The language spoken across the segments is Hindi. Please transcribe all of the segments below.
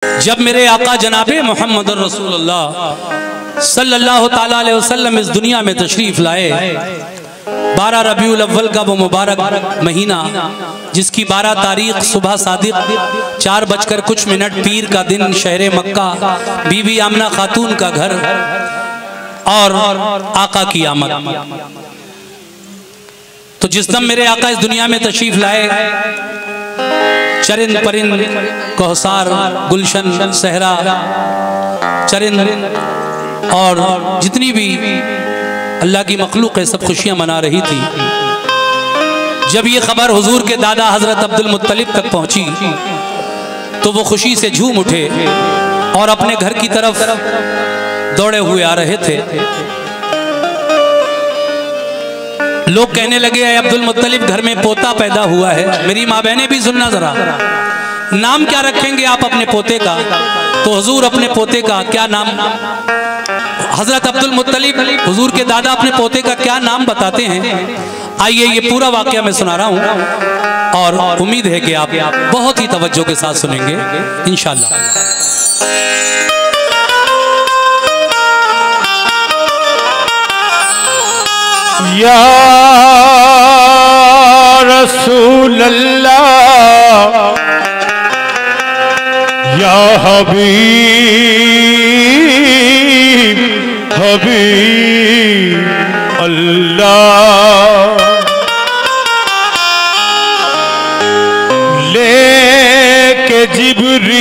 जब मेरे आका जनाबे मोहम्मद रसूलुल्लाह सल्लल्लाहु ताला अलैहि वसल्लम इस दुनिया में तशरीफ लाए, 12 रबीउल अव्वल का वो मुबारक महीना, जिसकी 12 तारीख सुबह सादिक 4 बजकर कुछ मिनट पीर का दिन, शहर मक्का, बीबी आमना खातून का घर और आका की आमद। तो जिस दम मेरे आका इस दुनिया में तशरीफ लाए, चरिंद परिंद कोहसार गुलशन सहरा चरिंद और जितनी भी अल्लाह की मखलूक है सब खुशियां मना रही थी। जब ये खबर हुजूर के दादा हजरत अब्दुल मुत्तलिब तक पहुंची तो वो खुशी से झूम उठे और अपने घर की तरफ दौड़े हुए आ रहे थे। लोग कहने लगे, अब्दुल मुत्तलिब घर में पोता पैदा हुआ है। मेरी माँ बहनें भी सुनना जरा, नाम क्या रखेंगे आप अपने पोते का? तो हुजूर अपने पोते का क्या नाम, हजरत अब्दुल मुत्तलिब हुजूर के दादा अपने पोते का क्या नाम बताते हैं? आइए ये पूरा वाकया मैं सुना रहा हूँ और उम्मीद है कि आप बहुत ही तवज्जो के साथ सुनेंगे इंशाअल्लाह। या रसूल अल्लाह या हबीब हबीब अल्लाह, लेके जिब्रील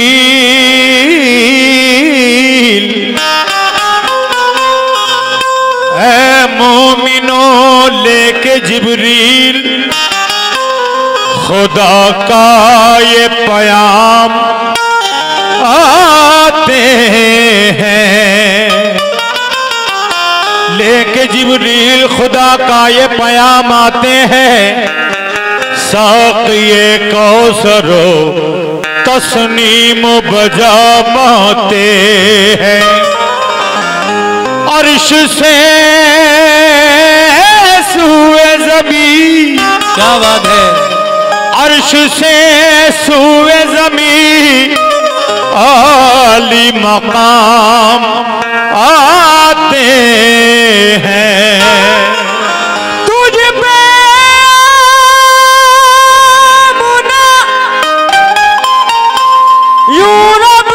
ऐ मोमिनो, लेके जिब्रील खुदा का ये प्याम आते हैं, लेके जिब्रील खुदा का ये प्याम आते हैं। साक़िए कौसरो तस्नीम बजामाते हैं, अर्श से सूए ज़मीं, क्या बात है, अर्श से सूए ज़मीं आली मकाम आते हैं। तुझ पे मुना यूरब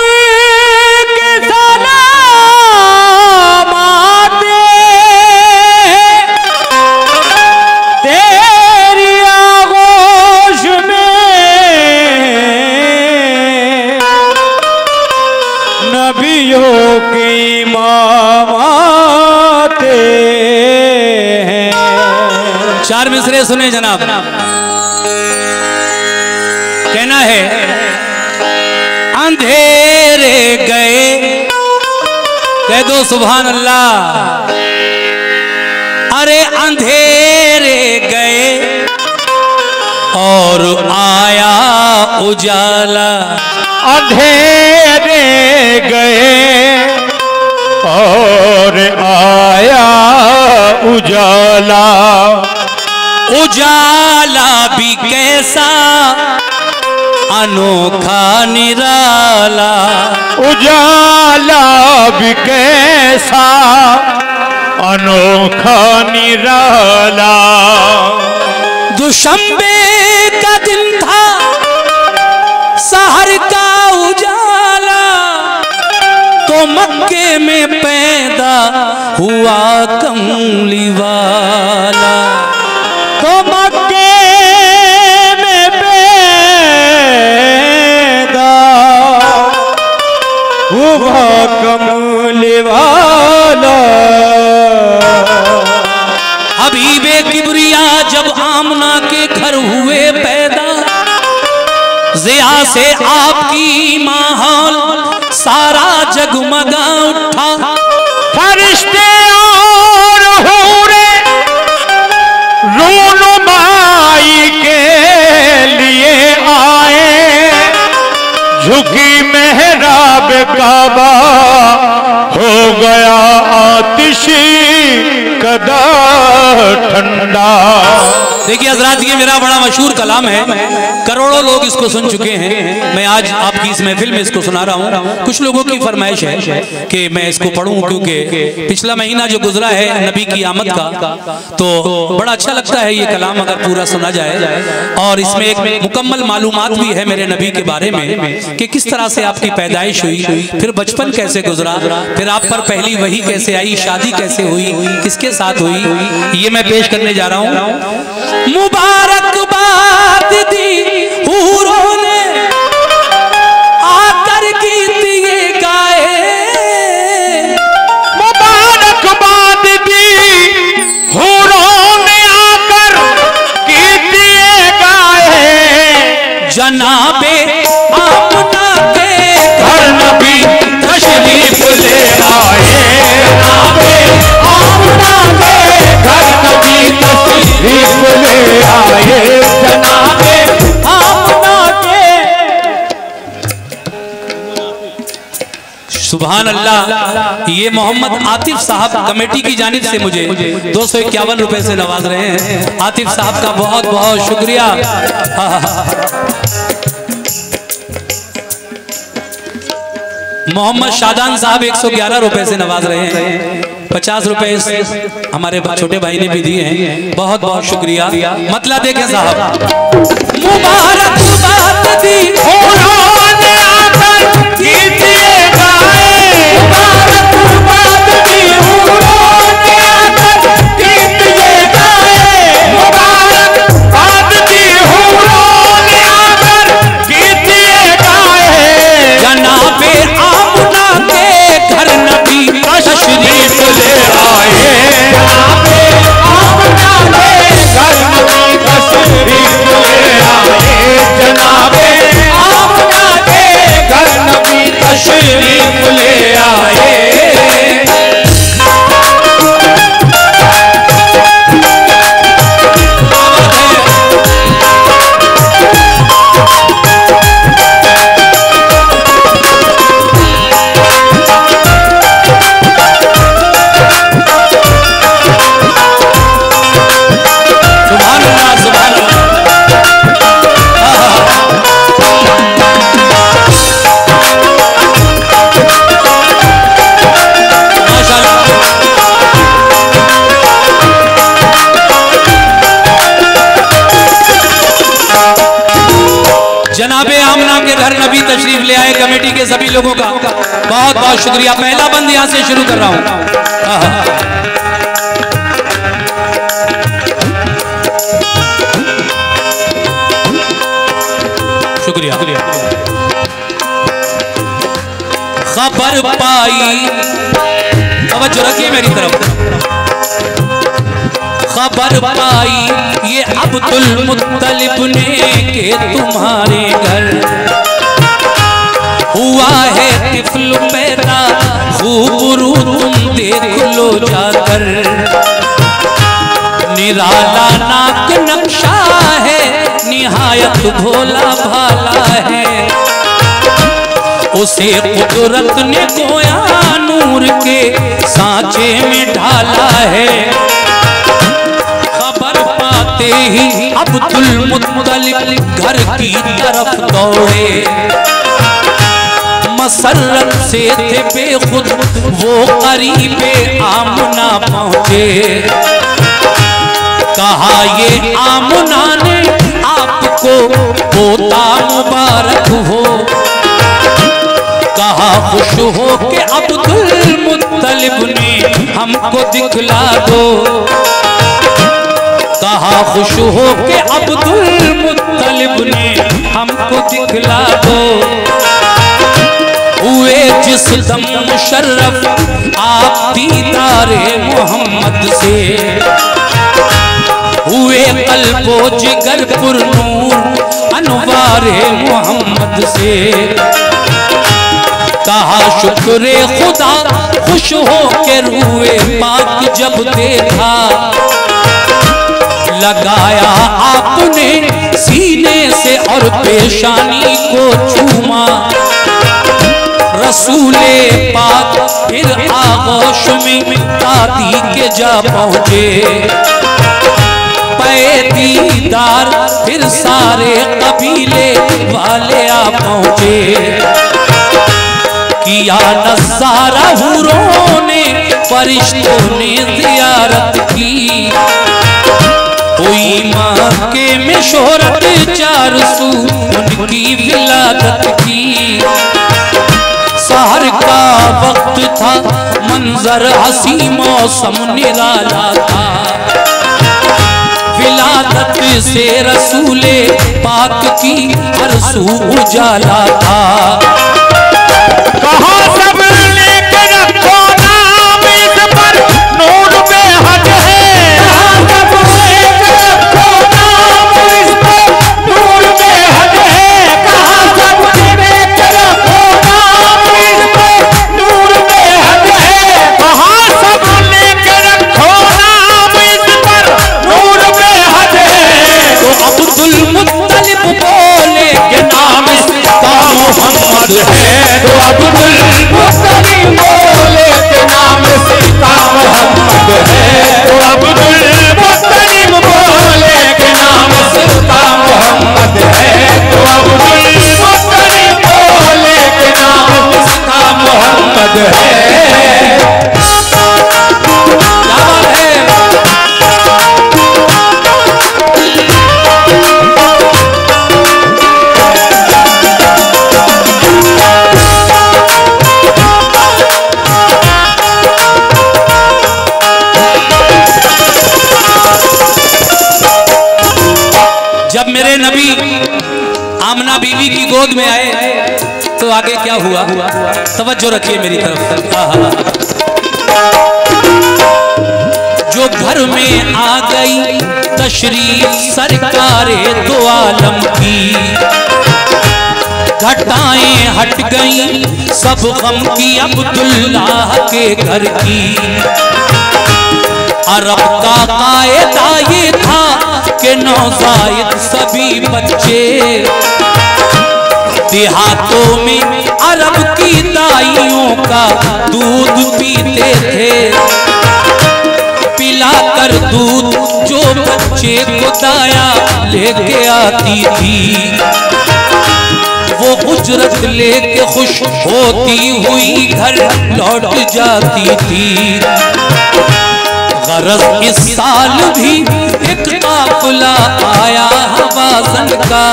के सलाम आते हैं, तेरी आगोश में नबियों के इमाम आते हैं। 4 मिसरे सुने जनाब। कहना है, अंधेरे गए, कह दो सुभान अल्लाह। अरे अंधेरे गए और आया उजाला, अंधेरे गए और आया उजाला, उजाला भी कैसा अनोखा निराला, उजाला भी कैसा अनोखा निराला। दुशंबे का दिन था, सहर का उजाला, तो मक्के में पैदा हुआ कमली वाला, तो मक्के में पैदा हुआ कमली वाला। हबीबे किबरिया जब आमना के घर हुए पैदा, ज़िया से आपकी माहौल सारा जगमगा उठा। फरिश्ते और हूरे रूनुमाई के लिए आए, झुकी मेहराब काबा हो गया आतिशी कदा ठंडा। देखिए हजरात, ये मेरा बड़ा मशहूर कलाम है, करोड़ों लोग इसको सुन चुके हैं। मैं आज आपकी इस महफिल में इसको सुना रहा हूँ। कुछ लोगों की फरमाइश है कि मैं इसको पढ़ूं, क्योंकि पिछला महीना जो गुजरा है नबी की आमद का, तो बड़ा अच्छा लगता है ये कलाम अगर पूरा सुना जाए। और इसमें एक मुकम्मल मालूमात भी है मेरे नबी के बारे में कि किस तरह से आपकी पैदाइश हुई, फिर बचपन कैसे गुजरा, फिर आप पर पहली वही कैसे आई, शादी कैसे हुई, किसके साथ हुई, ये मैं पेश करने जा रहा हूँ। मुबारकबाद दी हूरों ने आकर गीत ये गाए, मुबारकबाद दी हूरों ने आकर गीत ये गाए। जनाबे आमना के घर नबी तशरीफ ले आए। जनाबे आमना के घर नबी तशरीफ ले आए। जनाबे आमना के। सुभान अल्लाह। ये मोहम्मद आतिफ साहब कमेटी की जानिब से मुझे 251 रुपए से नवाज रहे हैं। आतिफ साहब का बहुत बहुत शुक्रिया। मोहम्मद शादान साहब 111 रुपए से नवाज रहे हैं। 50 रुपए हमारे छोटे भाई ने भी दिए हैं, बहुत बहुत शुक्रिया। मतलब देखें साहब, मुबारकबाद दी हूरों ने आकर गीत ये गाए। मुबारकबाद दी हूरों ने आकर गीत ये गाए। मुबारकबाद दी हूरों ने आकर गीत ये गाए। जनाबे आमना के घर नबी तशरीफ ले आए। जनाबे आमना के घर नबी तशरीफ ले आए। जनाबे आमना के घर नबी तशरीफ ले आए। जनाबे आमना के घर नबी तशरीफ ले आए कमेटी के सभी लोगों का बहुत बहुत शुक्रिया। पहला बंद यहाँ से शुरू कर रहा हूँ। शुक्रिया। खबर पाई, तवज्जो रखिए मेरी तरफ। खबर पाई ये अब्दुल मुत्तलिब ने के तुम्हारे घर हुआ है तिफल पैदा, खूबरू तुम देख लो जाकर। निराला नाक नक्शा है, निहायत भोला भाला है। उसे कुदरत ने गोया नूर के सांचे में ढाला है। ही अब्दुल मुत्तलिब घर की तरफ दौड़े, मसरत से थे बेखुद वो करीबे आमना पहुंचे। कहा ये आमना ने आपको पोता मुबारक हो। कहा खुश हो के अब्दुल मुत्तलिब ने हमको दिखला दो। कहा खुश हो के अब्दुल मुत्तलिब ने हमको दिखला दो। हुए जिस दम मुशर्रफ आप दीदारे मोहम्मद से, हुए कल्बो जिगर पुरनूर अनवारे मोहम्मद से। कहा शुक्रे खुदा खुश हो के रूए पाक जब देखा। लगाया आपने सीने से और पेशानी को चूमा। रसूले पाक फिर आगोश में दादी के जा पहुंचे। गए दीदार, फिर सारे कबीले वाले आ पहुंचे। किया नज़ारा हूरों ने, फरिश्तों ने ज़ियारत की। हुई मक्के में शोहरत, चार सू उनकी विलादत की। सहर का वक्त था, मंजर हसी, मौसम निराला था। विलादत से रसूले पाक की हर सू उजाला था। कहा सब लेके रखो नाम, इस पर नूर बेहद है। कहा सब लेके रखो नाम, इस पर नूर बेहद है। कहा सब लेके रखो नाम, इस पर नूर बेहद है। कहा सब लेके रखो नाम, इस पर नूर बेहद है। तो अब्दुल मुत्तलिब बोले के नाम इसका मोहम्मद है। तो अब्दुल मुत्तलिब बोले के नाम इसका मोहम्मद है। तो अब्दुल मुत्तलिब बोले के नाम इसका मोहम्मद है। तो अब्दुल मुत्तलिब बोले के नाम इसका मोहम्मद है। जब मेरे नबी आमना बीवी की गोद में आए तो आगे क्या हुआ, तवज्जो रखिए मेरी तरफ। जो घर में आ गई तशरीफ सरकारे दो आलम की, घटाएं हट गई सब गम की अब्दुल्लाह के घर की। अरब का कायदा ये था कि नौज़ायद सभी बच्चे देहातों में अरब की दाइयों का दूध पीते थे। पिलाकर दूध जो बच्चे को दाया लेके आती थी, वो उजरत लेके खुश होती हुई घर लौट जाती थी। गरज इस साल भी एक काफिला आया हवाज़न का,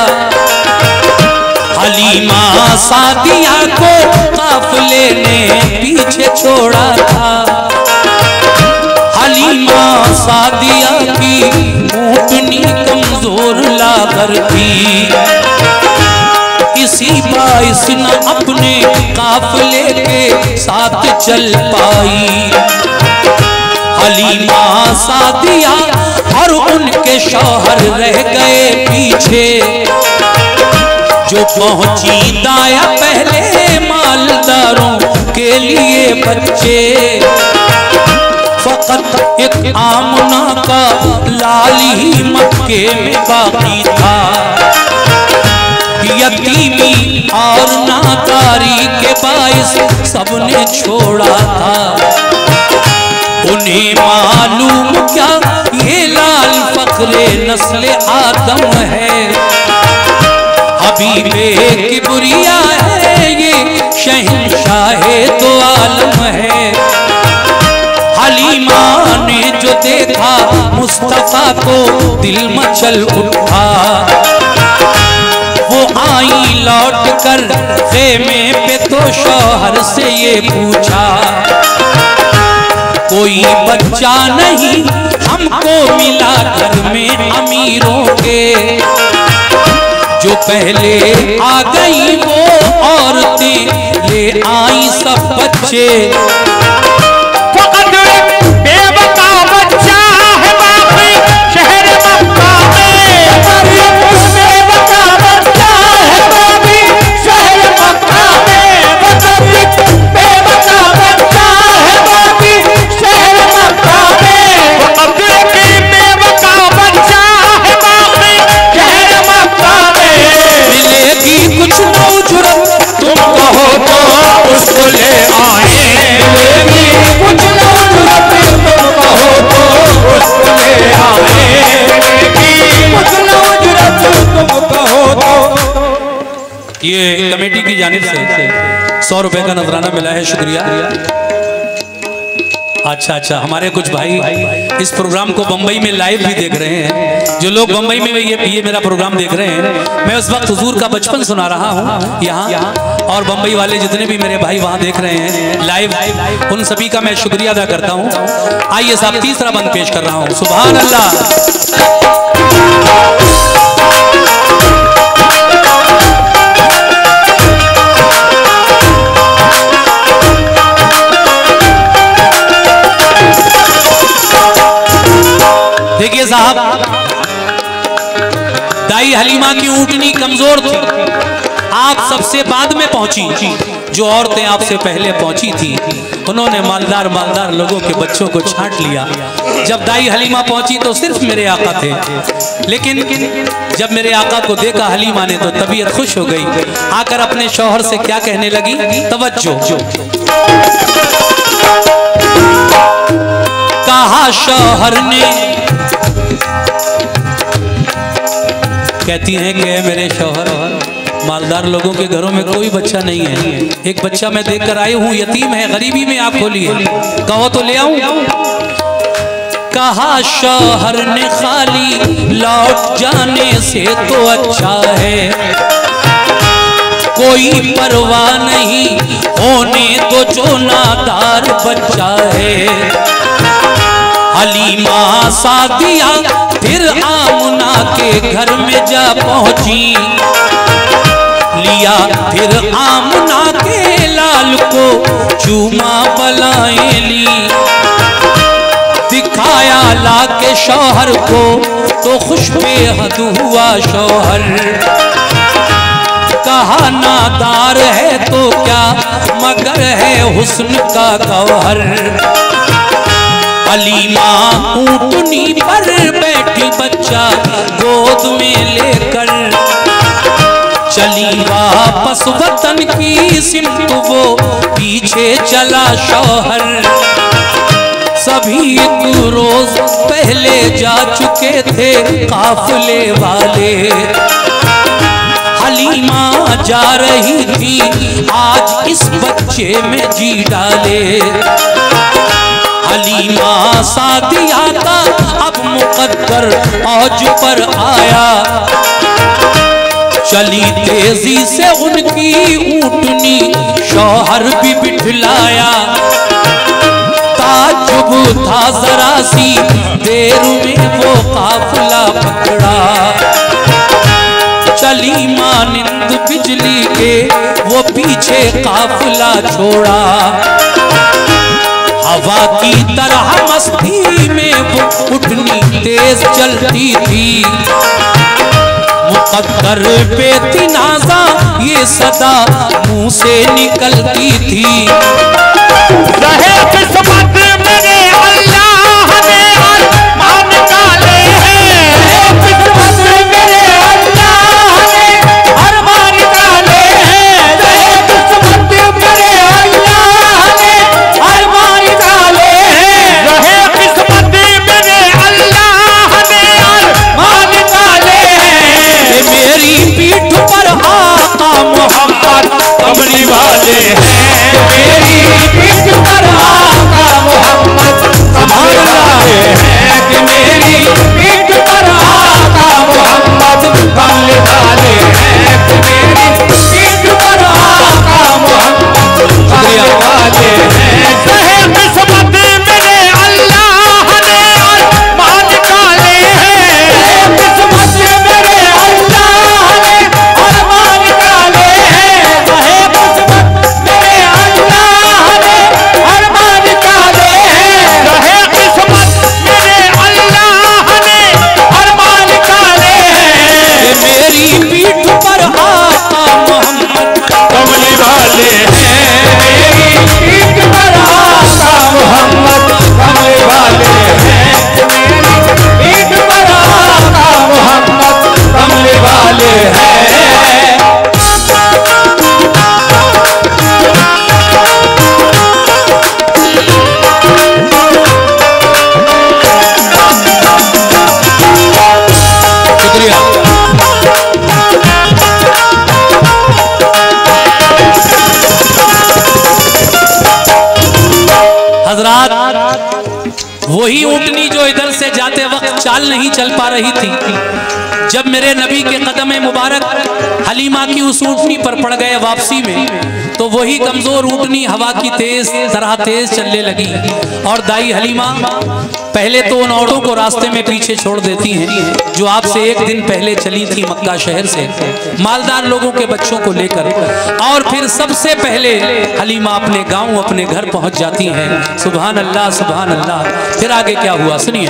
हलीमा सादिया को काफिले ने पीछे छोड़ा था। हलीमा सादिया की ऊँटनी कमजोर लाकर थी, इसी बाइस न अपने काफिले के साथ चल पाई। हलीमा सादिया और उनके शौहर रह गए पीछे। जो पहुंची दाया पहले मालदारों के लिए बच्चे, फकत एक आमना का लाल ही मक्के में बाकी था। यतीमी और नादारी के बाइस सबने छोड़ा था। उन्हें मालूम क्या ये लाल फखरे नस्ले आदम है, हबीबे किबरिया है, ये शहंशाहे दो आलम है। हलीमा ने जो देखा मुस्तफा को दिल मचल उठा। वो आई लौट कर खेमे पे तो शौहर से ये पूछा, कोई बच्चा नहीं हमको मिला घर में अमीरों के। जो पहले आ गई वो औरतें ले आई सब बच्चे। बेवका बच्चा है बाकी शहर मक्का में। बेवका बच्चा है बाकी शहर मक्का में। बेवका बच्चा है बाकी शहर मक्का में। बेवका बच्चा है बाकी शहर मक्का में। मिलेगी कुछ नौजुरत तुम कहो तो उसको ले आए। ये कमेटी की जानिब से 100 रुपए का नजराना मिला है, शुक्रिया। अच्छा, हमारे कुछ भाई इस प्रोग्राम को बम्बई में लाइव भी देख रहे हैं। जो लोग बम्बई में ये मेरा प्रोग्राम देख रहे हैं, मैं उस वक्त हुजूर का बचपन सुना रहा हूँ यहाँ, और बम्बई वाले जितने भी मेरे भाई वहाँ देख रहे हैं लाइव, उन सभी का मैं शुक्रिया अदा करता हूँ। आइए साहब, तीसरा बंद पेश कर रहा हूँ। सुभान अल्लाह। देखिए साहब, दाई हलीमा की ऊँटनी कमजोर थी, आप सबसे बाद में पहुंची। जो औरतें आपसे पहले पहुंची थी उन्होंने मालदार लोगों के बच्चों को छांट लिया। जब दाई हलीमा पहुंची तो सिर्फ मेरे आका थे, लेकिन जब मेरे आका को देखा हलीमा ने तो तबीयत खुश हो गई। आकर अपने शौहर से क्या कहने लगी, तवज्जो। कहा शौहर ने, कहती हैं कि मेरे शौहर, मालदार लोगों के घरों में कोई बच्चा नहीं है, एक बच्चा मैं देखकर आई हूँ, यतीम है, गरीबी में आप खोलिए, कहो तो ले आऊं। कहा शौहर ने खाली लौट जाने से तो अच्छा है, कोई परवाह नहीं होने तो जो नादार बच्चा है। हलीमा सादिया फिर आमुना के घर में जा पहुंची, लिया फिर आमुना के लाल को चूमा बलाएं ली, दिखाया ला के शौहर को तो खुश बेहद हुआ शौहर। कहा नादार है तो क्या मगर है हुस्न का गौहर। हलीमा ऊँटनी पर बैठी बच्चा गोद में लेकर, चली वापस वतन की सिमत वो पीछे चला शौहर। सभी रोज पहले जा चुके थे काफिले वाले, हलीमा जा रही थी आज इस बच्चे में जी डाले। हलीमा सादिया का अब मुकद्दर औज पर आया, चली तेजी से उनकी ऊँटनी शौहर भी बिठलाया। ताजुब था जरा सी देर में वो काफिला पकड़ा, चली मानिंद बिजली के वो पीछे काफिला छोड़ा। हवा की तरह मस्ती में वो ऊँटनी तेज चलती थी, मुकद्दर पे तिनाज़ा ये सदा मुंह से निकलती थी। रहे किस्मत मेरे अल्लाह ने अरमान काले हैं, किस्मत मेरे अल्लाह ने अरमान काले हैं, रहे किस्मत मेरे अल्लाह ने अरमान काले हैं, रहे किस्मत मेरे अल्लाह ने अरमान काले हैं। मेरी पीठ पर आका मोहम्मद कमली वाले हैं, मेरी पीठ पर आका वही ऊँटनी जो इधर से जाते वक्त चाल नहीं चल पा रही थी, जब मेरे नबी के कदम मुबारक हलीमा की उस ऊँटनी पर पड़ गए वापसी में, तो वही कमजोर ऊँटनी हवा की तरह तेज चलने लगी। और दाई हलीमा पहले तो उन औरतों को रास्ते में पीछे छोड़ देती हैं जो आपसे एक दिन पहले चली थी मक्का शहर से मालदार लोगों के बच्चों को लेकर, और फिर सबसे पहले हलीमा अपने गांव अपने घर पहुंच जाती हैं। सुभान अल्लाह सुभान अल्लाह। फिर आगे क्या हुआ सुनिए।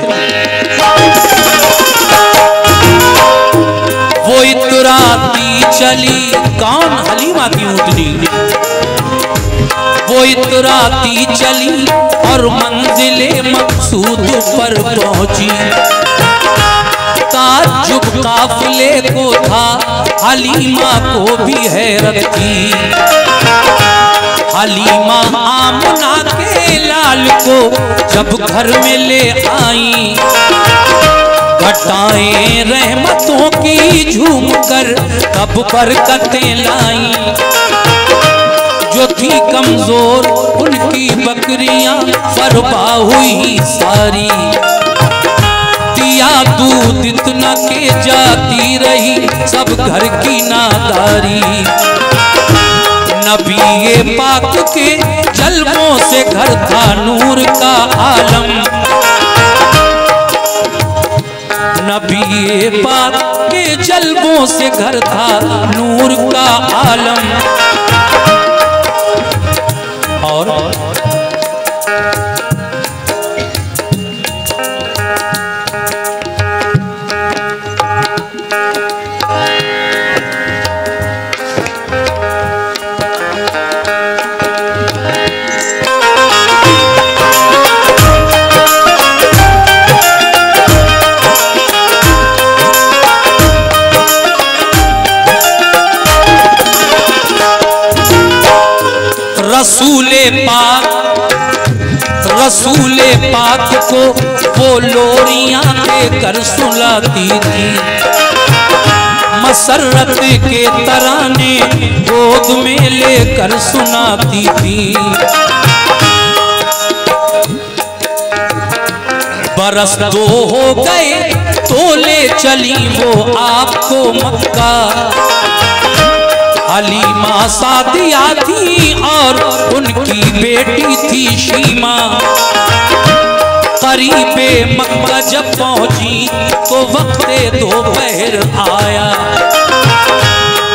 वो इतराती चली, कौन? हलीमा की ऊँटनी। वो इतराती चली और मंजिले मकसूद पर पहुंची। ताज्जुब काफिले को था, हलीमा को भी हैरत थी। हलीमा आमना के लाल को जब घर में ले आई, घटाएं रहमतों की झूम कर कब बरकतें लाई। जो थी कमजोर उनकी बकरियां फरबा हुई सारी, दिया दूध इतना के जाती रही सब घर की नादारी। नबी ये पाक के जलवों से घर था नूर का आलम, नबी ये पाक के जलवों से घर था नूर का आलम। और रसूले पाक को वो लोरियां देकर सुलाती थी। मसरत के तराने गोद में लेकर सुनाती थी। बरस दो हो गए तो ले चली वो आपको मक्का। हलीमा सादिया थी और उनकी बेटी थी शीमा। करीबे मक्का जब पहुंची तो वक्ते दोपहर आया।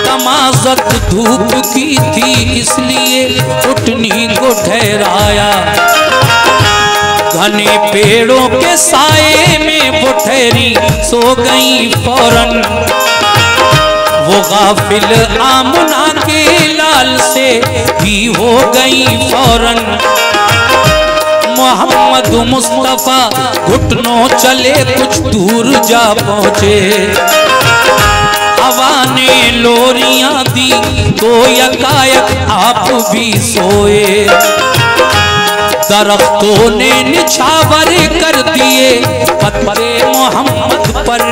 तमाज़त धूप की थी इसलिए ऊँटनी को ठहराया। घने पेड़ों के साए में वो ठहरी सो गई फौरन। वो गाफिल आमना के लाल से भी हो गई फौरन। मोहम्मद मुस्तफा घुटनों चले कुछ दूर जा पहुँचे। हवा ने लोरियां दी तो यकायक आप भी सोए। दरख्तों ने निछावर कर दिए पत्ते मोहम्मद पर।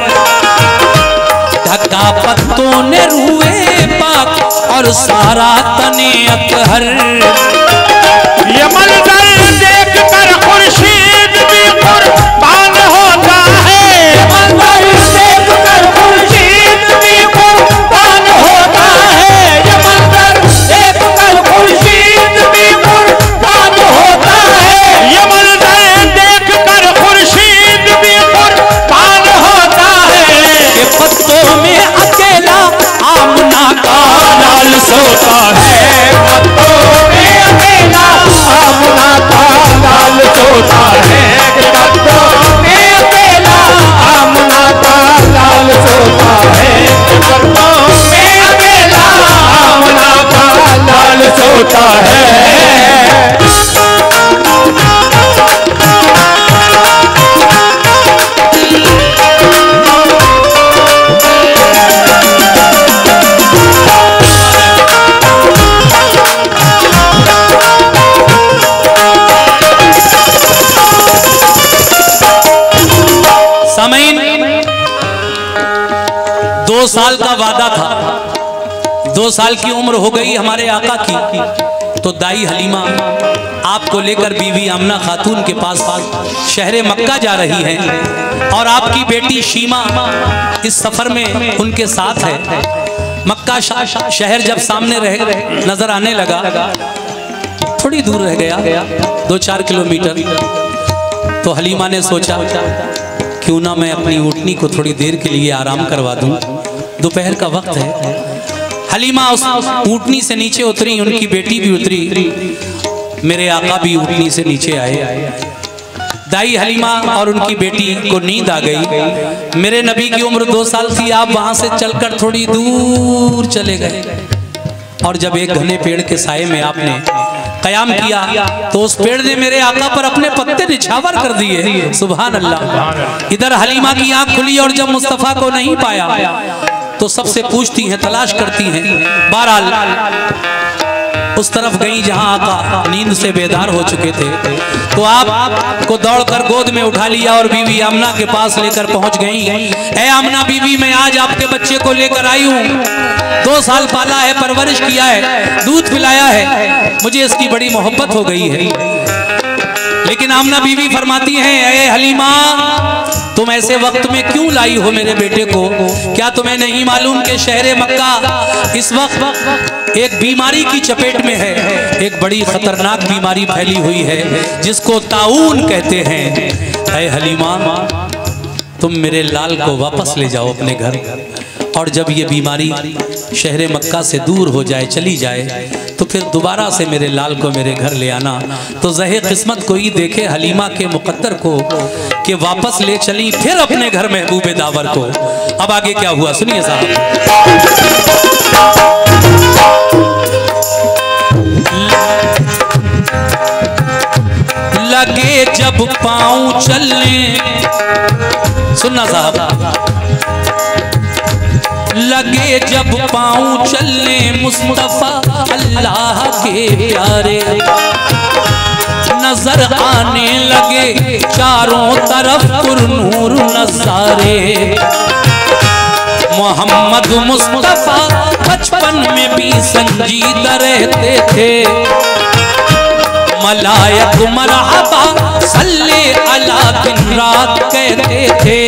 ढका पत्तों ने रुए पाक और सारा तने अतहर। ये मंजर देख कर खुर्शीद भी कुर्बान होता है। मंजर देख कर खुर्शीद भी कुर्बान होता है। ये मंजर देख कर खुर्शीद भी कुर्बान होता है। ये मंजर देख कर खुर्शीद भी कुर्बान होता है। ये पत्तों में अकेला आमना का लाल सोता है। पत्तों में अकेला आमना का लाल सोता है। पत्तों में अकेला आमना का लाल सोता है। पत्तों में अकेला आमना का लाल सोता है। सामीन, 2 साल का वादा था। 2 साल की उम्र हो गई हमारे आका की तो दाई हलीमा आपको लेकर बीवी आमना खातून के पास शहर मक्का जा रही हैं और आपकी बेटी शीमा इस सफर में उनके साथ है। मक्का शहर जब सामने नजर आने लगा, थोड़ी दूर रह गया 2-4 किलोमीटर, तो हलीमा ने सोचा क्यों ना मैं अपनी ऊँटनी को थोड़ी देर के लिए आराम करवा दूं, दोपहर का वक्त है। हलीमा उस ऊँटनी से नीचे उतरी, उनकी बेटी भी उतरी, मेरे आका भी ऊँटनी से नीचे आए। दाई हलीमा और उनकी बेटी को नींद आ गई। मेरे नबी की उम्र 2 साल थी, आप वहां से चलकर थोड़ी दूर चले गए और जब एक घने पेड़ के साये में आपने कयाम किया तो उस पेड़ ने मेरे आका पर अपने पत्ते निछावर कर दिए। सुभान अल्लाह। इधर हलीमा की आंख खुली और जब मुस्तफा को नहीं पाया तो सबसे पूछती हैं, तलाश करती हैं। बहरहाल उस तरफ गई जहां आका नींद से बेदार हो चुके थे, तो आप को दौड़कर गोद में उठा लिया और बीवी आमना के पास लेकर पहुंच गई। ऐ आमना बीवी, मैं आज आपके बच्चे को लेकर आई हूँ। 2 साल पाला है, परवरिश किया है, दूध पिलाया है, मुझे इसकी बड़ी मोहब्बत हो गई है। लेकिन आमना बीवी फरमाती हैं, ऐ हलीमा, तुम ऐसे वक्त में क्यों लाई हो मेरे बेटे को? क्या तुम्हें नहीं मालूम कि शहर मक्का इस वक्त एक बीमारी की चपेट में है? एक बड़ी खतरनाक बीमारी फैली हुई है जिसको ताऊन कहते हैं। ऐ हलीमा, तुम मेरे लाल को वापस ले जाओ अपने घर, और जब ये बीमारी शहर मक्का से दूर हो जाए, चली जाए, तो फिर दोबारा से मेरे लाल को मेरे घर ले आना। तो ज़हे किस्मत कोई देखे हलीमा के मुकद्दर को कि वापस ले चली फिर अपने घर महबूबे दावर को। अब आगे क्या हुआ सुनिए साहब। लगे जब पाँव चलने, सुनना साहब, लगे जब पाँव चलने मुस्तफा अल्लाह के प्यारे, नजर आने लगे चारों तरफ पुरनूर नज़ारे। मोहम्मद मुस्तफा बचपन में भी संजीदा रहते थे, मलायक मरहबा सल्ले अला दिन रात कहते थे।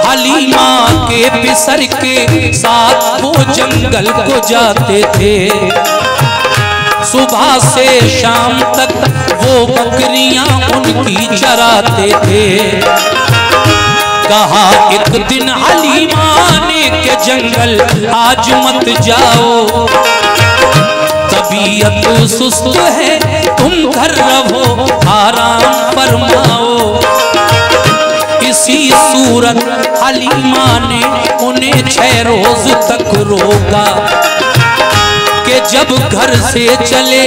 हलीमा के पिसर के साथ वो जंगल को जाते थे, सुबह से शाम तक वो बकरियां उनकी चराते थे। कहा एक दिन हलीमा ने के जंगल आज मत जाओ, तबीयत सुस्त है तुम घर रहो आराम फरमाओ। इसी सूरत हलीमा ने उन्हें 6 रोज तक रोका कि जब घर से चले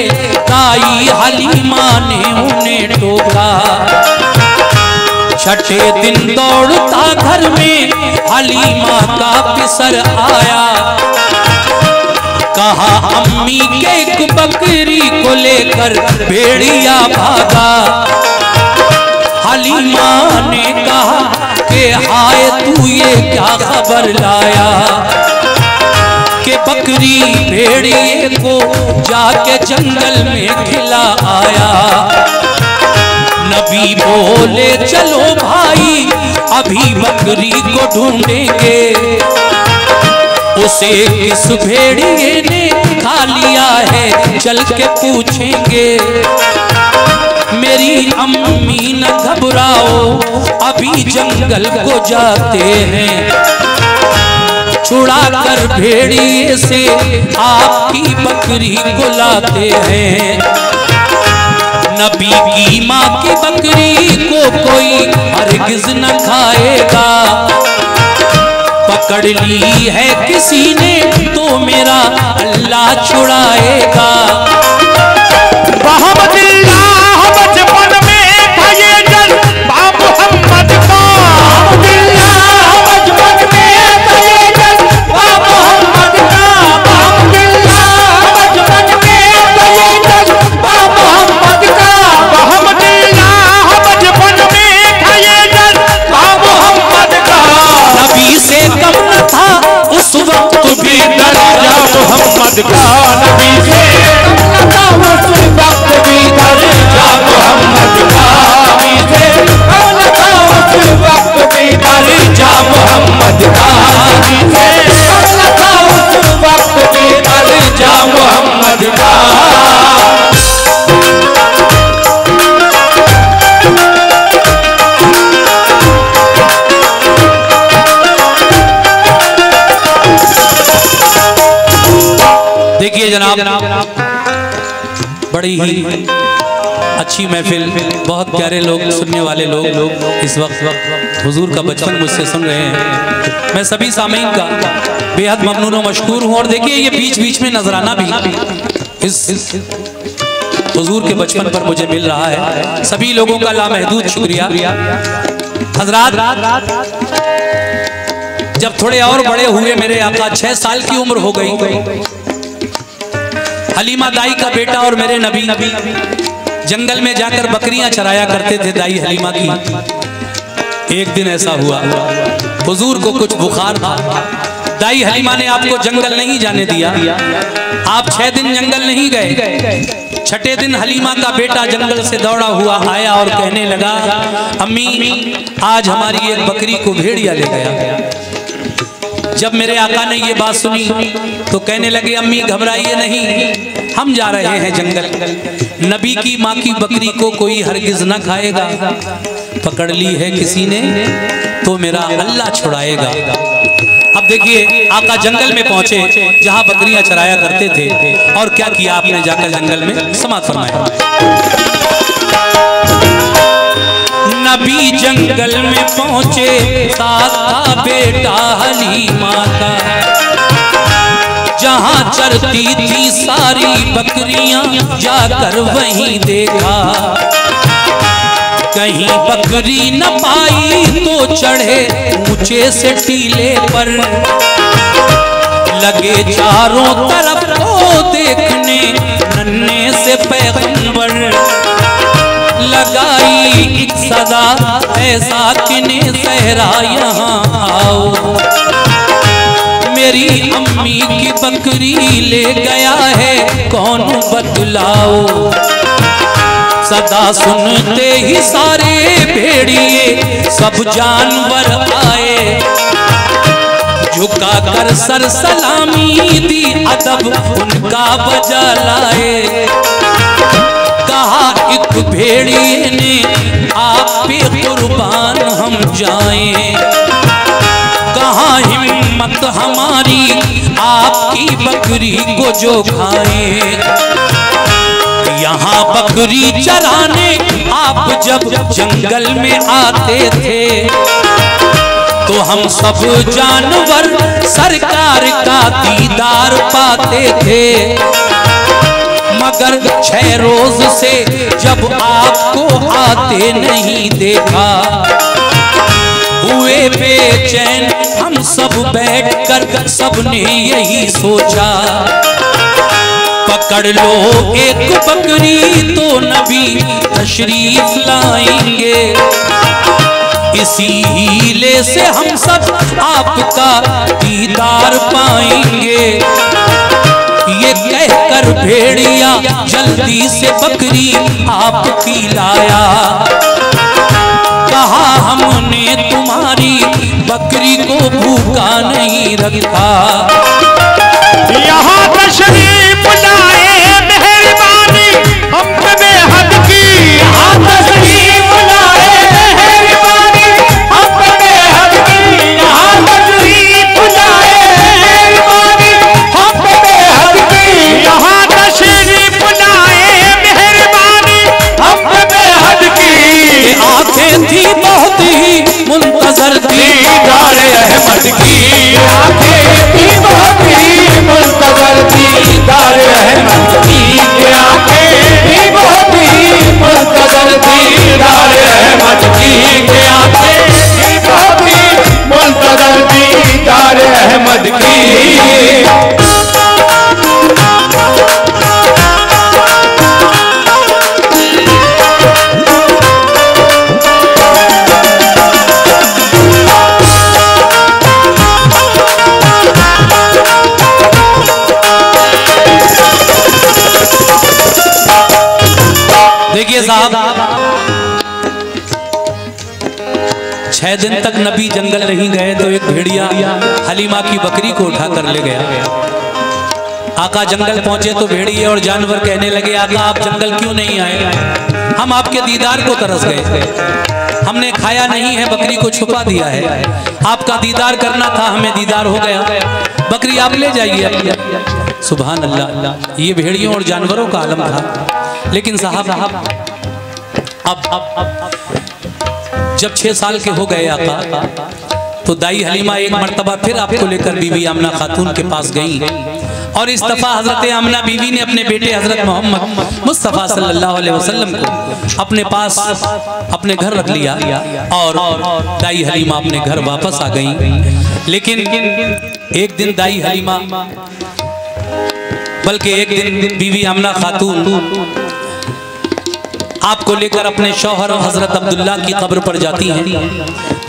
ताई हलीमा ने उन्हें टोका। छठे दिन दौड़ता घर में हलीमा का पिसर आया, कहा अम्मी के एक बकरी को लेकर भेड़िया भागा। हलीमा ने कहा कि हाय तू ये क्या खबर लाया कि बकरी भेड़िए को जाके जंगल में खिला आया। नबी बोले चलो भाई अभी बकरी को ढूंढेंगे, उसे किस भेड़िए ने खा लिया है चल के पूछेंगे। मेरी अम्मी न घबराओ अभी जंगल को जाते हैं, छुड़ा कर भेड़िए से आपकी बकरी को लाते हैं। नबी की माँ की बकरी को कोई हरगिज न खाएगा, पकड़ ली है किसी ने तो मेरा अल्लाह छुड़ाएगा। बचपन में था ये जज्बा मोहम्मद का, बचपन में था ये जज्बा मोहम्मद का, बचपन में था ये जज्बा मोहम्मद का, बचपन में था ये जज्बा मोहम्मद का। नबी से कम न था उस वक्त भी दर्जा मोहम्मद का, नबी से जनाब, बड़ी ही अच्छी महफिल, बहुत प्यारे लोग, सुनने वाले लोग इस वक्त हुजूर का बचपन मुझसे सुन रहे हैं। मैं सभी सामीन का बेहद ममनून और मशकूर हूँ। और देखिए ये बीच बीच में नजराना भी इस हुजूर के बचपन पर मुझे मिल रहा है। सभी लोगों का लामहदूद शुक्रिया। हजरात, जब थोड़े और बड़े हुए मेरे आका, 6 साल की उम्र हो गई, हलीमा दाई का बेटा और मेरे नबी जंगल में जाकर बकरियां चराया करते थे दाई हलीमा की। एक दिन ऐसा हुआ, हुजूर को कुछ बुखार था। दाई हलीमा ने आपको जंगल नहीं जाने दिया। आप 6 दिन जंगल नहीं गए। 6ठे दिन हलीमा का बेटा जंगल से दौड़ा हुआ आया और कहने लगा, अम्मी आज हमारी एक बकरी को भेड़िया ले गया। जब मेरे आका ने ये बात सुनी तो कहने लगे, अम्मी घबराइए नहीं, हम जा रहे हैं जंगल। नबी की माँ की बकरी को कोई हरगिज न खाएगा। पकड़ ली है किसी ने तो मेरा अल्लाह छुड़ाएगा। अब देखिए आका जंगल में पहुंचे जहां बकरियां चराया करते थे, और क्या किया आपने जाकर जंगल में, समाज फरमाया। नबी जंगल में पहुंचे, साथ था बेटा हलीमा का। जहां चरती थी सारी बकरियां, जाकर वहीं देखा। कहीं बकरी न पाई तो चढ़े ऊंचे से टीले पर। लगे चारों तरफ को देखने नन्हे से पैगंबर। लगाई एक सदा ऐसा किने सहरा यहाँ आओ। मेरी अम्मी की बकरी ले गया है कौन बतलाओ। सदा सुनते ही सारे भेड़िए सब जानवर आए। झुका कर सर सलामी दी अदब उनका बजा लाए। कहा एक भेड़िए ने आप पे कुर्बान हम जाएं। कहाँ हिम्मत हमारी आपकी बकरी को जो खाएं। यहाँ बकरी चराने आप जब जंगल में आते थे तो हम सब जानवर सरकार का दीदार पाते थे। मगर 6 रोज से जब आपको आते नहीं देखा, हुए बेचैन हम सब बैठकर सबने यही सोचा। पकड़ लो एक बकरी तो नबी तशरीफ लाएंगे। इसी हीले से हम सब आपका दीदार पाएंगे। ये कहकर भेड़िया जल्दी से बकरी आपकी लाया। कहा हमने तुम्हारी बकरी को भूखा नहीं रखा। यहाँ तशरीफ लाए मेहरबानी हम पे बेहद की। यहाँ तशरीफ लाए मेहरबानी हम पे बेहद की। यहाँ तशरीफ लाए मेहरबानी हम पे बेहद की। यहाँ तशरीफ लाए मेहरबानी हम पे बेहद की। आंखें थी बहुत ही मुंतजर दीदार अहमद की। आंखें थी बहुत ही मुंतजर दीदार अहमद की। आंखें थी बहुत ही मुंतजर दीदार अहमद की। आंखें थी बहुत ही मुंतजर दीदार अहमद की। देखिए साहब, 6 दिन तक नबी जंगल नहीं गए तो एक भेड़िया हलीमा की बकरी को उठा कर ले गया। आका जंगल पहुंचे तो भेड़िए और जानवर कहने लगे, आका आप जंगल क्यों नहीं आए? हम आपके दीदार को तरस गए। हमने खाया नहीं है, बकरी को छुपा दिया है। आपका दीदार करना था, हमें दीदार हो गया। बकरी आप ले जाइए। सुभान अल्लाह। ये भेड़ियों और जानवरों का आलम था। लेकिन साहब अब जब 6 साल के हो गए आका, तो दाई हलीमा एक मर्तबा फिर आपको लेकर बीवी आमना खातून के पास गई, और इस दफा हजरत आमना बीवी ने अपने बेटे हजरत मोहम्मद मुस्तफ़ा सल्लल्लाहु अलैहि वसल्लम को अपने पास अपने घर रख लिया, और दाई हलीमा अपने घर वापस आ गई। लेकिन एक दिन दाई हलीमा, बल्कि एक दिन बीवी आमना खातून आपको लेकर अपने शौहर हजरत अब्दुल्ला की कब्र पर जाती हैं,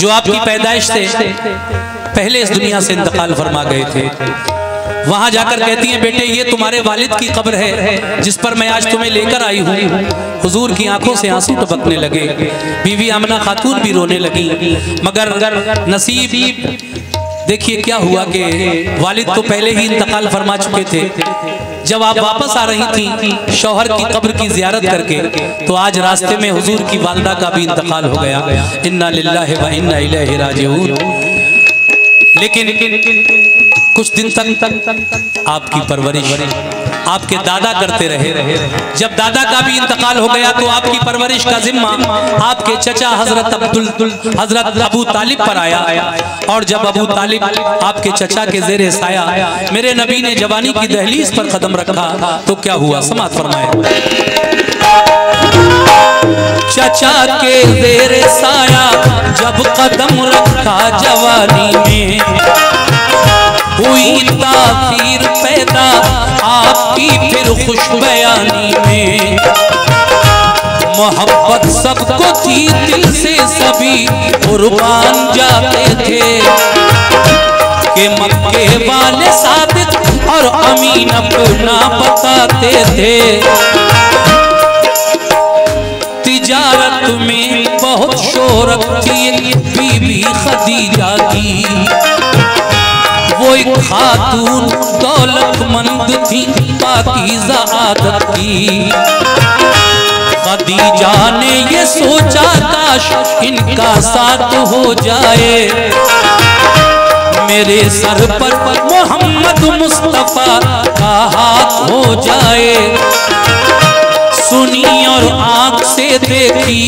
जो आपकी पैदाइश से पहले इस दुनिया से इंतकाल फरमा गए थे। वहां जाकर कहती हैं, बेटे ये तुम्हारे वालिद की कब्र है जिस पर मैं आज तुम्हें लेकर आई हूँ। हुजूर की आंखों से आंसू टपकने लगे, बीवी आमना खातून भी रोने लगी। मगर नसीब देखिए क्या हुआ कि वालिद तो पहले ही इंतकाल फरमा चुके थे। जब आप वापस आ रही थी शौहर की कब्र की जियारत करके, तो आज रास्ते में हुजूर की वालदा का भी इंतकाल हो गया। इन्ना लिल्लाहि व इन्ना इलैहि राजिऊन। लेकिन कुछ दिन तक आपकी परवरिश आपके दादा करते रहे। जब दादा का भी इंतकाल हो गया, तो आपकी परवरिश का जिम्मा आपके चचा हजरत अबू तालिब पर आया। और जब अबू तालिब आपके चचा के ज़ेरे साया मेरे नबी ने जवानी की दहलीज पर कदम रखा, तो क्या हुआ, समात फरमाए। चचा के ज़ेरे साया जब कदम रखा जवानी में, हुई तासीर पैदा आपकी फिर खुश बयानी में। मोहब्बत सबको थी दिल से, सभी कुर्बान जाते थे, कि मक्के वाले सादिक और अमीन अपना बताते थे। तिजारत में बहुत शोहरत थी बीबी खदीजा की, वो एक खातून दौलतमंद थी पाकीज़ा आदत की। खदीजा ने ये सोचा काश इनका साथ हो जाए, मेरे सर पर मोहम्मद मुस्तफ़ा का हाथ हो जाए। सुनी और आँख से देखी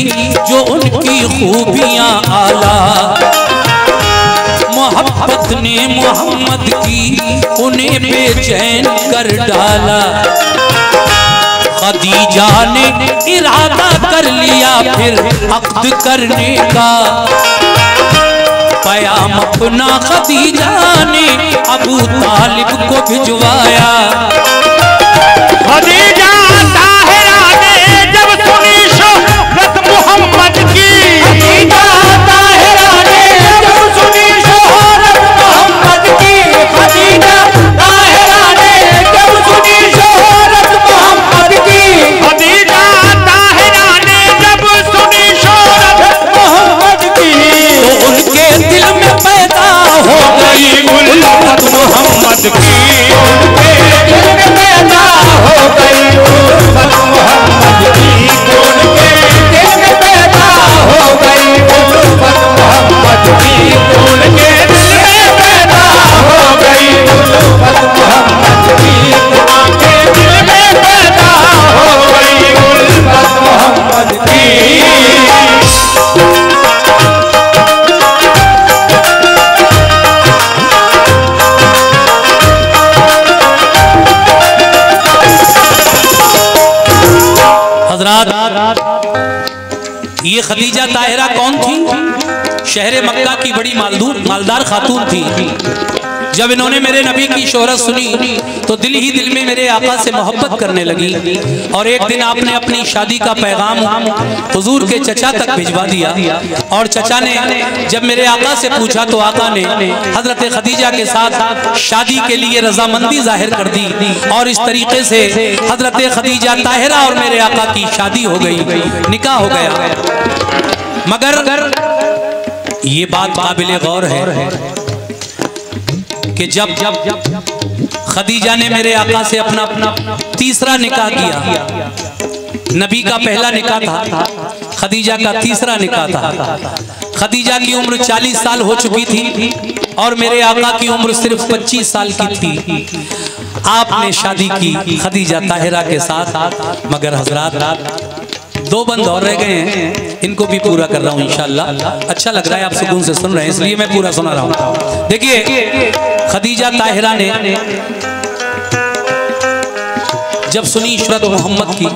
जो उनकी खूबियाँ आला, मोहब्बत ने मोहम्मद की उन्हें बेचैन कर डाला। खदीजा ने इरादा कर लिया फिर अक़्द करने का, पैगाम अपना खदीजा ने अबू तालिब को भिजवाया। खदीजा ताहिरा ने जब सुनी शोहरत मोहम्मद की, खदीजा ताहिरा ने जब सुनी शोहरत मोहम्मद की, खदीजा ताहिरा ने जब सुनी शोहरत मोहम्मद की, खदीजा ताहिरा ने जब सुनी शोहरत मोहम्मद की, तो उनके दिल में पैदा हो गई उल्फत मोहम्मद की। उनके दिल में पैदा हो गई उल्फत मोहम्मद की, उनके दिल में पैदा हो गई उल्फत मोहम्मद की, उनके दिल में पैदा हो गई उल्फत मोहम्मद की, उनके दिल में पैदा हो गई उल्फत मोहम्मद की। हज़रात, ये खदीजा ताहिरा कौन थी? शहर मक्का की बड़ी मालदार खातून थी। जब इन्होंने मेरे नबी की शोहरत सुनी तो दिल ही दिल में मेरे आका से मोहब्बत करने लगी। और एक दिन आपने अपनी शादी का पैगाम हुजूर के चचा तक भिजवा दिया। और चचा ने जब मेरे आका से पूछा तो आका ने हजरत खदीजा के साथ शादी के लिए रजामंदी जाहिर कर दी। और इस तरीके से हजरत खदीजा ताहिरा और मेरे आका की शादी हो गई, निकाह हो गया। मगर ये बात काबिल गौर है कि जब खदीजा ने मेरे आका से अपना तीसरा निकाह किया, नबी का पहला निकाह था, खदीजा का तीसरा निकाह था। खदीजा की उम्र 40 साल हो चुकी थी और मेरे आका की उम्र सिर्फ 25 साल की थी। आपने शादी की खदीजा ताहिरा के साथ, मगर हजरात 2 बंद और रह गए हैं, इनको भी पूरा कर रहा हूँ इंशाअल्लाह। अच्छा लग रहा है, आप सुकून से सुन रहे हैं इसलिए मैं पूरा सुना रहा हूँ। देखिए, खदीजा ताहिरा ने जब सुनी इशरत मोहम्मद की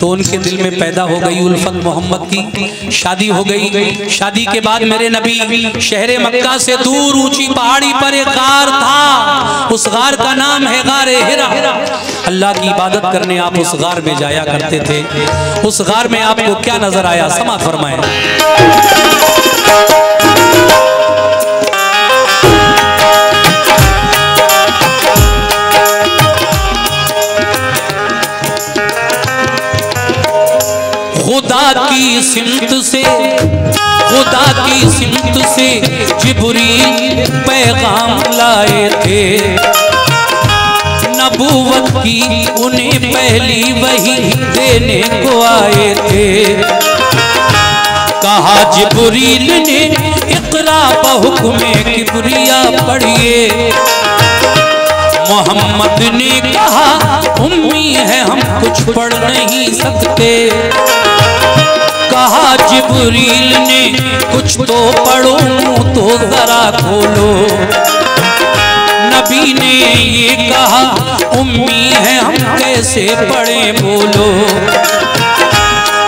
तो उनके दिल में पैदा हो गई उल्फत मोहम्मद की। शादी हो गई। शादी के बाद मेरे नबी शहर मक्का से दूर ऊंची पहाड़ी पर एक गार था, उस गार का नाम है गारे हिरा। अल्लाह की इबादत करने आप उस गार में जाया करते थे। उस गार में आपको क्या नजर आया, समाअत फरमाएं। खुदा की सिमत से जिब्रील पैगाम लाए थे, नबूवत की उन्हें पहली वही देने को आए थे। कहा जिब्रील ने इक़रा बहुक्मे किबरिया पढ़िए। मोहम्मद ने कहा उम्मी है हम कुछ पढ़ नहीं सकते। कहा जिब्रील ने कुछ तो पढ़ो, तो जरा खोलो। नबी ने ये कहा उम्मी है हम कैसे पढ़ें बोलो।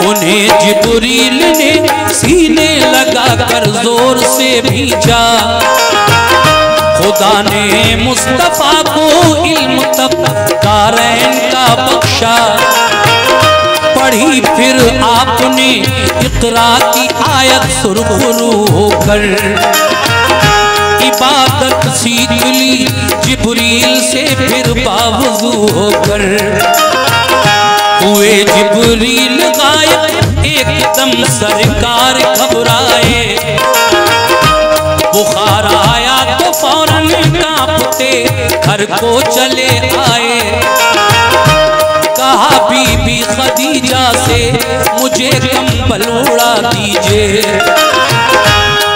उन्हें जिब्रील ने सीने लगा कर जोर से भींचा। खुदा ने मुस्तफा को इल्म तब कारैन का बख्शा। पढ़ी फिर आपने इक़रा की आयत सुरखरू होकर। इबादत सीख ली जिब्रील से फिर बावजू होकर। हुए जिब्रील गायब एकदम सरकार घबराए। बुखार आया तो फौरन कांपते घर को चले आए। कहा बीबी खदीजा से मुझे कंबल उड़ा दीजिए।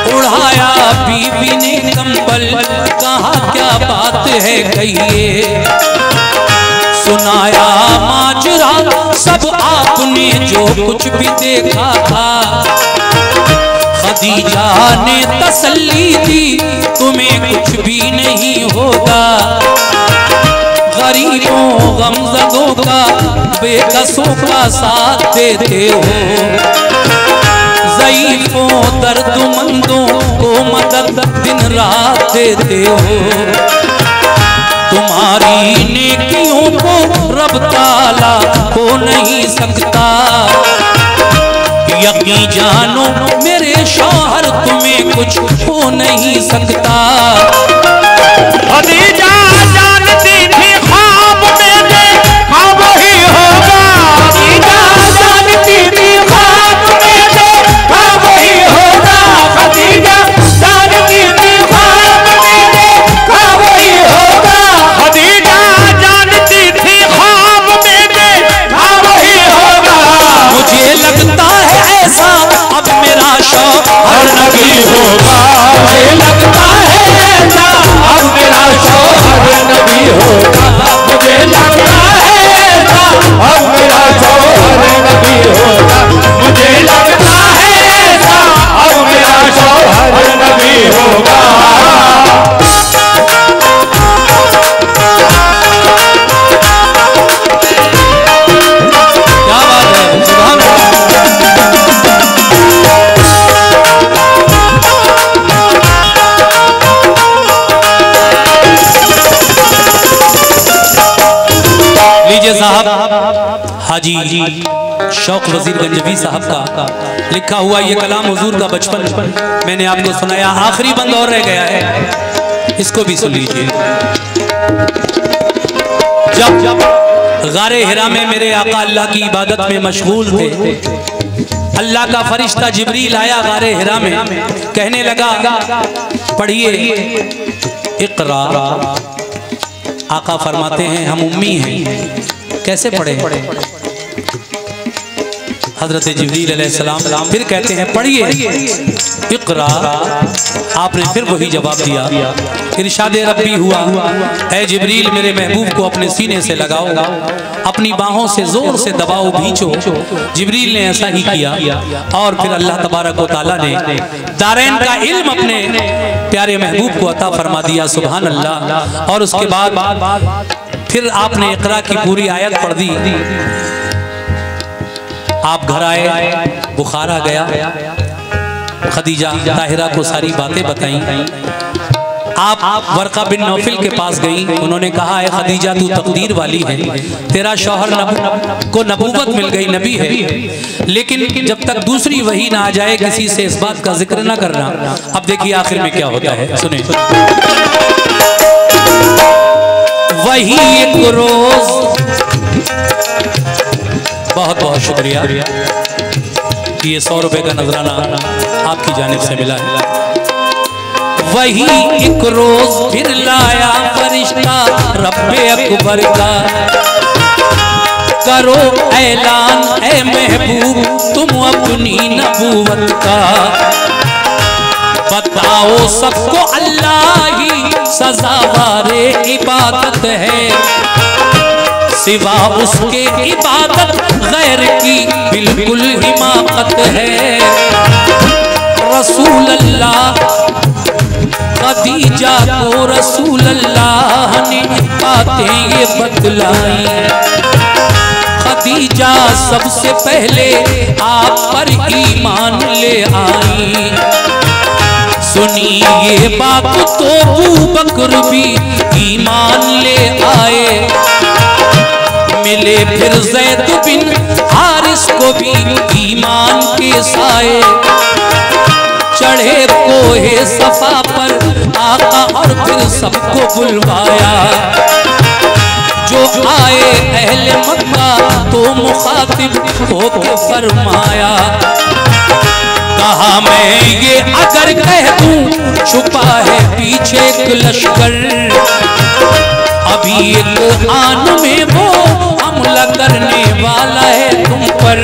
उड़ाया बीबी ने कंबल, कहा क्या बात है कहिए। सुनाया माजरा सब आपने जो कुछ भी देखा था। खदीजा ने तसल्ली दी तुम्हें कुछ भी नहीं होगा। गरीबों गमज़दों का बेकसों का साथ देते हो। ज़ईफ़ों दर्दमंदों को मदद दिन रात देते हो। तुम्हारी नेकियों को रब ताला हो नहीं सकता। यकीन जानो मेरे शौहर तुम्हें कुछ हो नहीं सकता। खदीजा जानती थी ख्वाब में देखा वही होगा। खदीजा जानती थी ख्वाब में देखा वही होगा। खदीजा जानती थी ख्वाब में देखा वही होगा। खदीजा जानती थी ख्वाब में देखा वही होगा। मुझे लगता है ऐसा अब मेरा शौहर नबी होगा। मुझे लगता है ऐसा अब मेरा शौहर नबी होगा। मुझे लगता है ऐसा अब मेरा शौहर नबी होगा। मुझे लगता है ऐसा अब मेरा शौहर नबी होगा। क्या बात है, सुभान लीजिए साहब, हाजी शौक वजीर गंजवी साहब का लिखा हुआ ये कलाम हुजूर का बचपन मैंने आपको सुनाया। आखिरी बंद और रह गया है, इसको भी सुन लीजिए। जब गारे हिरा में मेरे आका अल्लाह की इबादत में मशगूल थे, अल्लाह का फरिश्ता जिब्रील आया गारे हिरा में, कहने लगा पढ़िए इक़रा। आका फरमाते हैं हम उम्मी हैं, कैसे पढ़े? हजरत जिब्रील अलैहिस्सलाम फिर कहते हैं पढ़िए इक़रा। आपने फिर वही जवाब दिया। इरशाद रब्बी हुआ, ऐ जिब्रील मेरे महबूब को अपने सीने से लगाओ, अपनी बाहों से जोर से दबाओ, भींचो। जिब्रील ने ऐसा ही किया और फिर अल्लाह तबारक व तआला ने दारैन का इल्म अपने प्यारे महबूब को अता फरमा दिया। सुभान अल्लाह। और उसके बाद फिर आपने इक़रा की पूरी आयत पढ़ दी। आप घर आए, बुखार आ गया, खदीजा ताहिरा को सारी बातें बताई। आप वर्का बिन नौफिल के पास गई, उन्होंने कहा है खदीजा तू तकदीर वाली है, तेरा शौहर को नबूवत मिल गई, नबी है, लेकिन जब तक दूसरी वही ना आ जाए किसी से इस बात का जिक्र ना करना। अब देखिए आखिर में क्या होता है, सुने। वही एक रोज, बहुत बहुत शुक्रिया, ये 100 रुपए का नजराना आपकी जानिब से मिला है। वही एक रोज फिर लाया फरिश्ता रब्बे अकबर का, करो ऐलान ऐ महबूब तुम अपनी नबूवत का, बताओ सबको अल्लाह ही सजावारे इबादत है, सिवा उसके इबादत गैर की बिल्कुल हिमाकत है। रसूल अल्लाह खदीजा को रसूल अल्लाह ने बातें ये बतलाई, खदीजा सबसे पहले आप पर ईमान ले आई। सुनी ये बात तो अबू बकर भी ईमान ले आए, मिले फिर ज़ैद बिन हारिस को भी ईमान के साए, चढ़े कोहे सफा पर आका और फिर सबको बुलवाया, जो आए अहले मक्का तो मुखातिब होके फरमाया, कहा मैं ये अगर कह दूं छुपा है पीछे एक लश्कर, अभी एक आन में वो हमला करने वाला है तुम पर,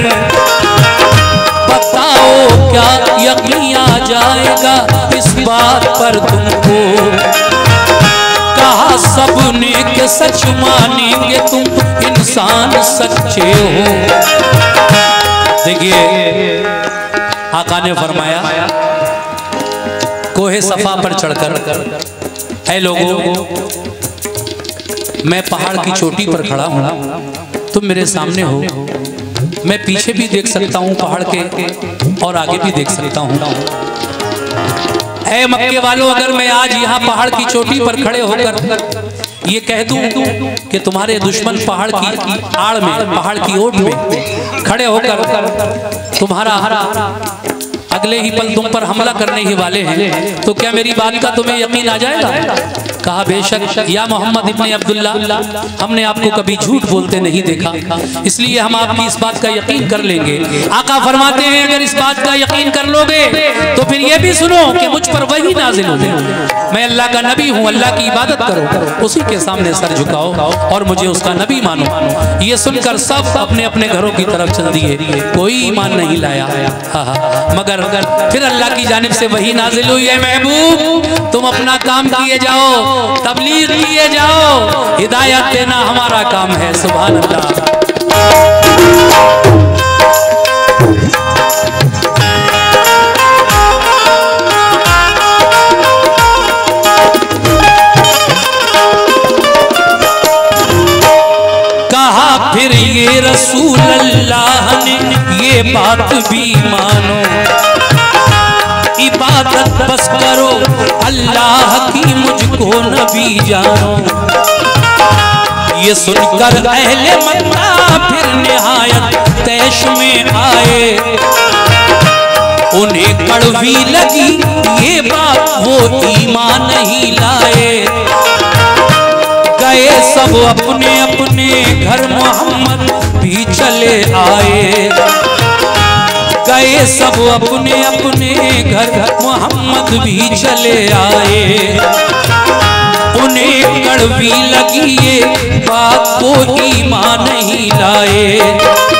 बताओ क्या यकीन आ जाएगा इस बात पर तुमको, कहा सबने के सच मानेंगे तुम इंसान सच्चे हो। देखिए आका ने फरमाया कोहे सफा पर चढ़कर, ऐ लोगों मैं पहाड़ की चोटी पर खड़ा हूँ, तुम मेरे सामने हो, मैं पीछे भी देख सकता हूँ पहाड़ के और आगे भी देख सकता हूँ। ऐ मक्के वालों अगर मैं आज यहाँ पहाड़ की चोटी पर खड़े होकर ये कह दूं कि तुम्हारे दुश्मन पहाड़ की आड़ में, पहाड़ की ओट में खड़े होकर तुम्हारा अगले ही पल तुम पर हमला करने ही वाले हैं, तो क्या मेरी बात का तुम्हें यकीन आ जाएगा? कहा बेशक या मोहम्मद इब्ने अब्दुल्ला, हमने आपको कभी झूठ बोलते नहीं देखा, इसलिए हम आपकी इस बात का यकीन कर लेंगे। आका फरमाते हैं अगर इस बात का यकीन कर लोगे तो फिर ये भी सुनो कि मुझ पर वही नाजिल हो, मैं अल्लाह का नबी हूँ, अल्लाह की इबादत करो, उसी के सामने सर झुकाओ और मुझे उसका नबी मानो। ये सुनकर सब अपने अपने घरों की तरफ चल दिए, कोई ईमान नहीं लाया। मगर फिर अल्लाह की जानिब से वही नाजिल हुई है, महबूब तुम अपना काम किए जाओ, तबलीग किए जाओ, हिदायत देना हमारा काम है। सुभान अल्लाह। कहा फिर ये रसूल अल्लाह ने ये बात भी मानो, इबादत बस करो अल्लाह की, मुझको नबी जानो। ये सुनकर अहले मक्का फिर निहायत तैश में आए, उन्हें कड़वी लगी ये बात, वो ईमान नहीं लाए। गए सब अपने अपने घर, मोहम्मद भी चले आए, गए सब अपने अपने घर, मोहम्मद भी चले आए। उन्हें कड़वी लगी ये बात, को ईमान नहीं लाए।